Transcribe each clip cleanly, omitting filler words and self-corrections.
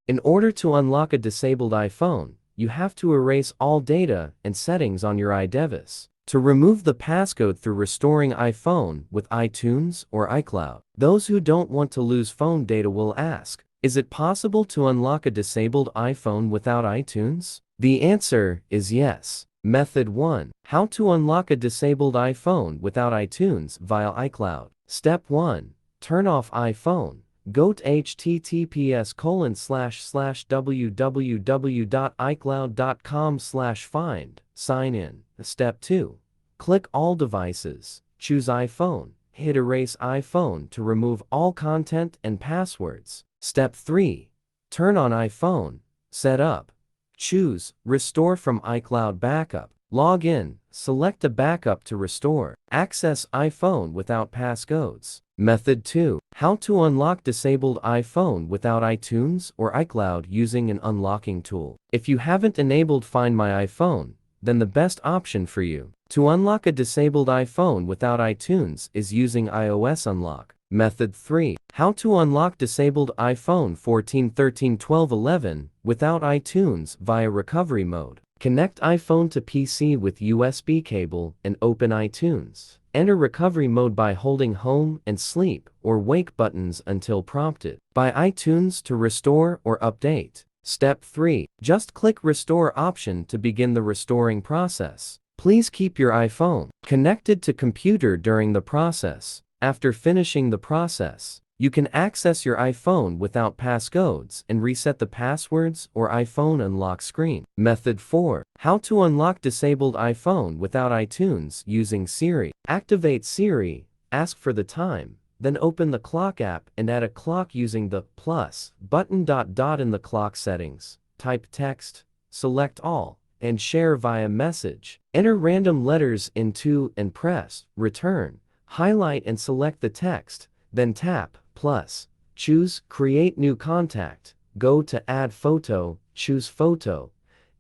In order to unlock a disabled iPhone, you have to erase all data and settings on your iDevice. To remove the passcode through restoring iPhone with iTunes or iCloud. Those who don't want to lose phone data will ask, is it possible to unlock a disabled iPhone without iTunes? The answer is yes. Method 1. How to unlock a disabled iPhone without iTunes via iCloud. Step 1. Turn off iPhone. Go to https://www.icloud.com/find. Sign in. Step 2. Click All Devices. Choose iPhone. Hit Erase iPhone to remove all content and passwords. Step 3. Turn on iPhone. Setup. Choose Restore from iCloud Backup. Log in. Select a backup to restore. Access iPhone without passcodes. Method 2. How to unlock disabled iPhone without iTunes or iCloud using an unlocking tool. If you haven't enabled Find My iPhone, then the best option for you to unlock a disabled iPhone without iTunes is using iOS Unlock. Method 3. How to unlock disabled iPhone 14, 13, 12, 11 without iTunes via recovery mode. Connect iPhone to PC with USB cable and open iTunes. Enter recovery mode by holding Home and Sleep or Wake buttons until prompted by iTunes to restore or update. Step 3. Just click Restore option to begin the restoring process. Please keep your iPhone connected to computer during the process. After finishing the process, you can access your iPhone without passcodes and reset the passwords or iPhone unlock screen. Method 4. How to unlock disabled iPhone without iTunes using Siri. Activate Siri, ask for the time, then open the clock app and add a clock using the plus button in the clock settings. Type text, select all, and share via message. Enter random letters into and press return. Highlight and select the text, then tap plus. Choose Create New Contact. Go to Add Photo, choose Photo.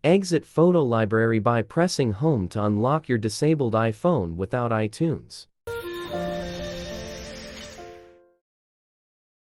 Exit Photo Library by pressing Home to unlock your disabled iPhone without iTunes.